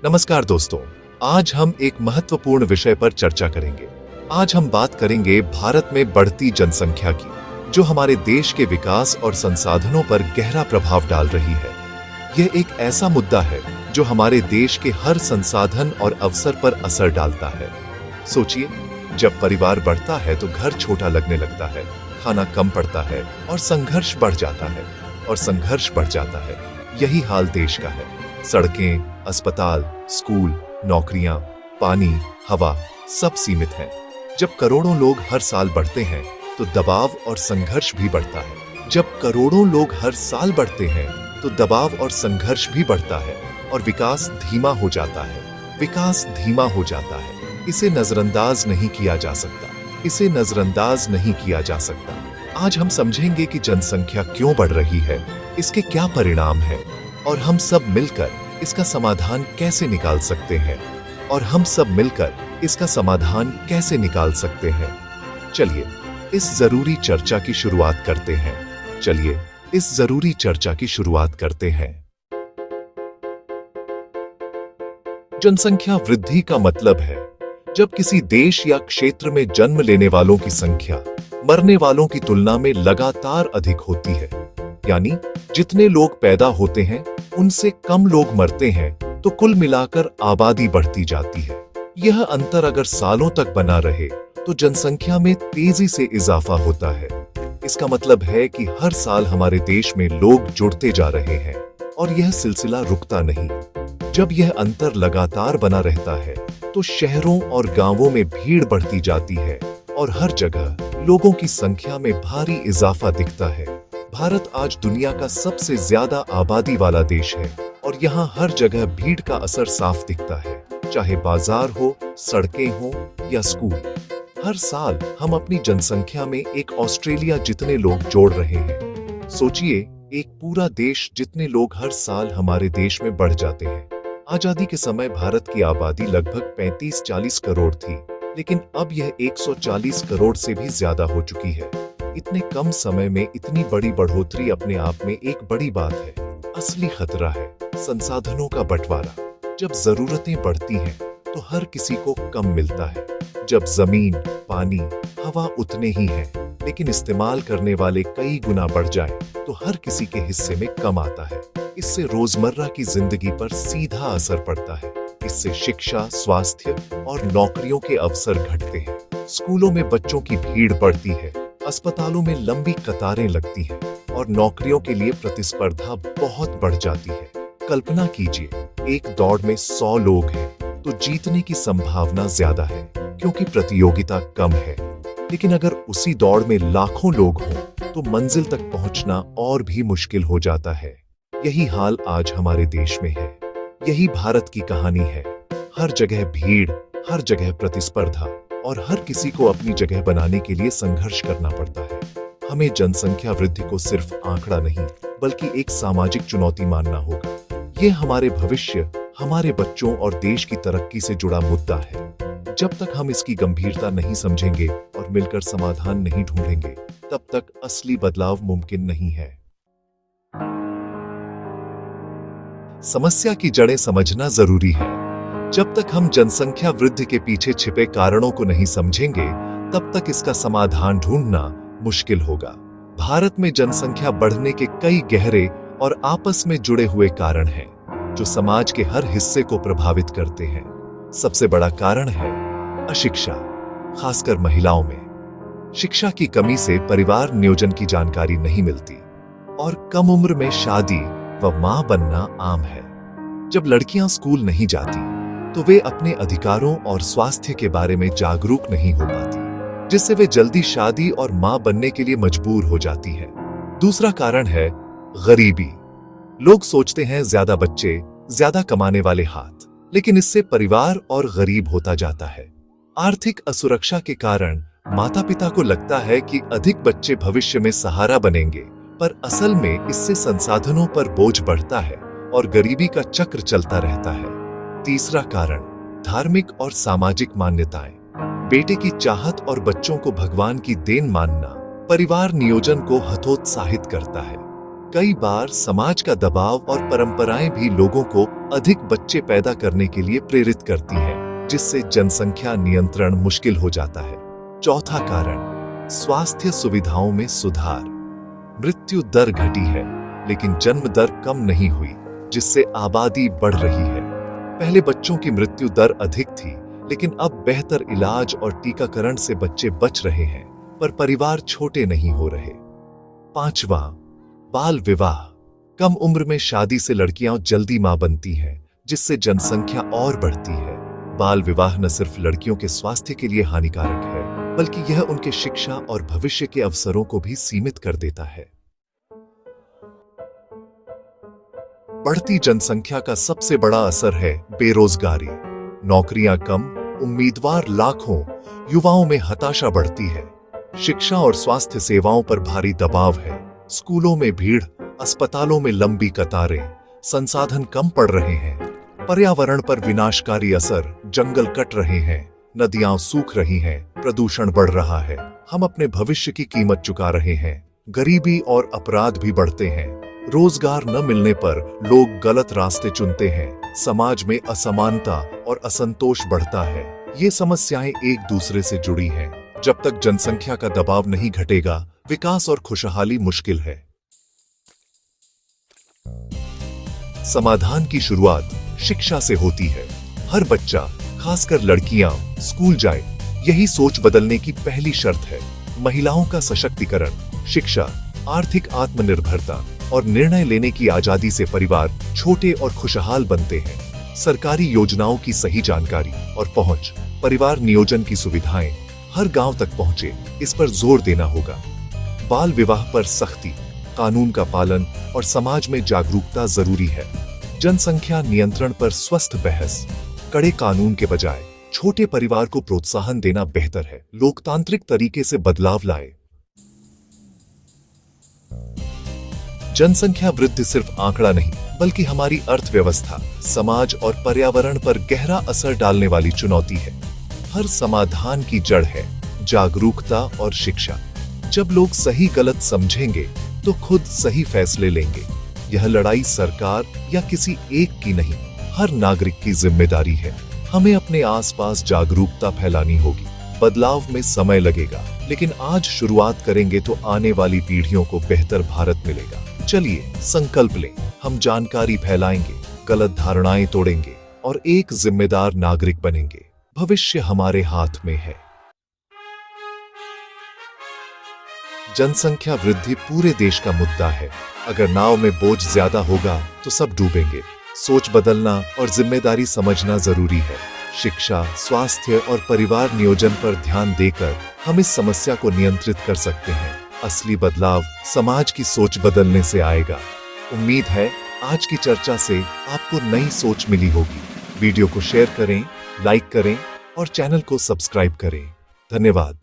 नमस्कार दोस्तों, आज हम एक महत्वपूर्ण विषय पर चर्चा करेंगे। आज हम बात करेंगे भारत में बढ़ती जनसंख्या की, जो हमारे देश के विकास और संसाधनों पर गहरा प्रभाव डाल रही है। यह एक ऐसा मुद्दा है जो हमारे देश के हर संसाधन और अवसर पर असर डालता है। सोचिए, जब परिवार बढ़ता है तो घर छोटा लगने लगता है, खाना कम पड़ता है और संघर्ष बढ़ जाता है। यही हाल देश का है। सड़कें, अस्पताल, स्कूल, नौकरियां, पानी, हवा सब सीमित हैं। जब करोड़ों लोग हर साल बढ़ते हैं तो दबाव और संघर्ष भी बढ़ता है। और विकास धीमा हो जाता है। इसे नजरअंदाज नहीं किया जा सकता। आज हम समझेंगे कि जनसंख्या क्यों बढ़ रही है, इसके क्या परिणाम हैं, और हम सब मिलकर इसका समाधान कैसे निकाल सकते हैं। चलिए इस जरूरी चर्चा की शुरुआत करते हैं। जनसंख्या वृद्धि का मतलब है जब किसी देश या क्षेत्र में जन्म लेने वालों की संख्या मरने वालों की तुलना में लगातार अधिक होती है। यानी जितने लोग पैदा होते हैं उनसे कम लोग मरते हैं, तो कुल मिलाकर आबादी बढ़ती जाती है। यह अंतर अगर सालों तक बना रहे तो जनसंख्या में तेजी से इजाफा होता है। इसका मतलब है कि हर साल हमारे देश में लोग जुड़ते जा रहे हैं और यह सिलसिला रुकता नहीं। जब यह अंतर लगातार बना रहता है तो शहरों और गांवों में भीड़ बढ़ती जाती है और हर जगह लोगों की संख्या में भारी इजाफा दिखता है। भारत आज दुनिया का सबसे ज्यादा आबादी वाला देश है और यहाँ हर जगह भीड़ का असर साफ दिखता है, चाहे बाजार हो, सड़कें हो या स्कूल। हर साल हम अपनी जनसंख्या में एक ऑस्ट्रेलिया जितने लोग जोड़ रहे हैं। सोचिए, एक पूरा देश जितने लोग हर साल हमारे देश में बढ़ जाते हैं। आजादी के समय भारत की आबादी लगभग 35-40 करोड़ थी, लेकिन अब यह 140 करोड़ से भी ज्यादा हो चुकी है। इतने कम समय में इतनी बड़ी बढ़ोतरी अपने आप में एक बड़ी बात है। असली खतरा है संसाधनों का बंटवारा। जब जरूरतें बढ़ती हैं तो हर किसी को कम मिलता है। जब जमीन, पानी, हवा उतने ही हैं, लेकिन इस्तेमाल करने वाले कई गुना बढ़ जाए तो हर किसी के हिस्से में कम आता है। इससे रोजमर्रा की जिंदगी पर सीधा असर पड़ता है। इससे शिक्षा, स्वास्थ्य और नौकरियों के अवसर घटते हैं। स्कूलों में बच्चों की भीड़ बढ़ती है, अस्पतालों में लंबी कतारें लगती हैं और नौकरियों के लिए प्रतिस्पर्धा बहुत बढ़ जाती है। कल्पना कीजिए, एक दौड़ में 100 लोग हैं तो जीतने की संभावना ज्यादा है क्योंकि प्रतियोगिता कम है। लेकिन अगर उसी दौड़ में लाखों लोग हों तो मंजिल तक पहुंचना और भी मुश्किल हो जाता है। यही हाल आज हमारे देश में है। यही भारत की कहानी है। हर जगह भीड़, हर जगह प्रतिस्पर्धा और हर किसी को अपनी जगह बनाने के लिए संघर्ष करना पड़ता है। हमें जनसंख्या वृद्धि को सिर्फ आंकड़ा नहीं, बल्कि एक सामाजिक चुनौती मानना होगा। ये हमारे भविष्य, हमारे बच्चों और देश की तरक्की से जुड़ा मुद्दा है। जब तक हम इसकी गंभीरता नहीं समझेंगे और मिलकर समाधान नहीं ढूंढेंगे, तब तक असली बदलाव मुमकिन नहीं है। समस्या की जड़ें समझना जरूरी है। जब तक हम जनसंख्या वृद्धि के पीछे छिपे कारणों को नहीं समझेंगे, तब तक इसका समाधान ढूंढना मुश्किल होगा। भारत में जनसंख्या बढ़ने के कई गहरे और आपस में जुड़े हुए कारण हैं, जो समाज के हर हिस्से को प्रभावित करते हैं। सबसे बड़ा कारण है अशिक्षा, खासकर महिलाओं में। शिक्षा की कमी से परिवार नियोजन की जानकारी नहीं मिलती और कम उम्र में शादी व मां बनना आम है। जब लड़कियां स्कूल नहीं जाती तो वे अपने अधिकारों और स्वास्थ्य के बारे में जागरूक नहीं हो पाती, जिससे वे जल्दी शादी और मां बनने के लिए मजबूर हो जाती है। दूसरा कारण है गरीबी। लोग सोचते हैं ज्यादा बच्चे, ज्यादा कमाने वाले हाथ, लेकिन इससे परिवार और गरीब होता जाता है। आर्थिक असुरक्षा के कारण माता पिता को लगता है कि अधिक बच्चे भविष्य में सहारा बनेंगे, पर असल में इससे संसाधनों पर बोझ बढ़ता है और गरीबी का चक्र चलता रहता है। तीसरा कारण धार्मिक और सामाजिक मान्यताएं। बेटे की चाहत और बच्चों को भगवान की देन मानना परिवार नियोजन को हतोत्साहित करता है। कई बार समाज का दबाव और परंपराएं भी लोगों को अधिक बच्चे पैदा करने के लिए प्रेरित करती है, जिससे जनसंख्या नियंत्रण मुश्किल हो जाता है। चौथा कारण, स्वास्थ्य सुविधाओं में सुधार। मृत्यु दर घटी है, लेकिन जन्म दर कम नहीं हुई, जिससे आबादी बढ़ रही है। पहले बच्चों की मृत्यु दर अधिक थी, लेकिन अब बेहतर इलाज और टीकाकरण से बच्चे बच रहे हैं, पर परिवार छोटे नहीं हो रहे। पांचवा, बाल विवाह। कम उम्र में शादी से लड़कियां जल्दी मां बनती हैं, जिससे जनसंख्या और बढ़ती है। बाल विवाह न सिर्फ लड़कियों के स्वास्थ्य के लिए हानिकारक है, बल्कि यह उनके शिक्षा और भविष्य के अवसरों को भी सीमित कर देता है। बढ़ती जनसंख्या का सबसे बड़ा असर है बेरोजगारी। नौकरियां कम, उम्मीदवार लाखों, युवाओं में हताशा बढ़ती है। शिक्षा और स्वास्थ्य सेवाओं पर भारी दबाव है। स्कूलों में भीड़, अस्पतालों में लंबी कतारें, संसाधन कम पड़ रहे हैं। पर्यावरण पर विनाशकारी असर, जंगल कट रहे हैं, नदियां सूख रही हैं, प्रदूषण बढ़ रहा है। हम अपने भविष्य की कीमत चुका रहे हैं। गरीबी और अपराध भी बढ़ते हैं। रोजगार न मिलने पर लोग गलत रास्ते चुनते हैं। समाज में असमानता और असंतोष बढ़ता है। ये समस्याएं एक दूसरे से जुड़ी हैं। जब तक जनसंख्या का दबाव नहीं घटेगा, विकास और खुशहाली मुश्किल है। समाधान की शुरुआत शिक्षा से होती है। हर बच्चा, खासकर लड़कियां, स्कूल जाए, यही सोच बदलने की पहली शर्त है। महिलाओं का सशक्तिकरण, शिक्षा, आर्थिक आत्मनिर्भरता और निर्णय लेने की आजादी से परिवार छोटे और खुशहाल बनते हैं। सरकारी योजनाओं की सही जानकारी और पहुंच, परिवार नियोजन की सुविधाएं हर गांव तक पहुंचे, इस पर जोर देना होगा। बाल विवाह पर सख्ती, कानून का पालन और समाज में जागरूकता जरूरी है। जनसंख्या नियंत्रण पर स्वस्थ बहस, कड़े कानून के बजाय छोटे परिवार को प्रोत्साहन देना बेहतर है। लोकतांत्रिक तरीके से बदलाव लाए। जनसंख्या वृद्धि सिर्फ आंकड़ा नहीं, बल्कि हमारी अर्थव्यवस्था, समाज और पर्यावरण पर गहरा असर डालने वाली चुनौती है। हर समाधान की जड़ है जागरूकता और शिक्षा। जब लोग सही गलत समझेंगे, तो खुद सही फैसले लेंगे। यह लड़ाई सरकार या किसी एक की नहीं, हर नागरिक की जिम्मेदारी है। हमें अपने आसपास जागरूकता फैलानी होगी। बदलाव में समय लगेगा, लेकिन आज शुरुआत करेंगे तो आने वाली पीढ़ियों को बेहतर भारत मिलेगा। चलिए संकल्प लें, हम जानकारी फैलाएंगे, गलत धारणाएं तोड़ेंगे और एक जिम्मेदार नागरिक बनेंगे। भविष्य हमारे हाथ में है। जनसंख्या वृद्धि पूरे देश का मुद्दा है। अगर नाव में बोझ ज्यादा होगा तो सब डूबेंगे। सोच बदलना और जिम्मेदारी समझना जरूरी है। शिक्षा, स्वास्थ्य और परिवार नियोजन पर ध्यान देकर हम इस समस्या को नियंत्रित कर सकते हैं। असली बदलाव समाज की सोच बदलने से आएगा। उम्मीद है आज की चर्चा से आपको नई सोच मिली होगी। वीडियो को शेयर करें, लाइक करें और चैनल को सब्सक्राइब करें। धन्यवाद।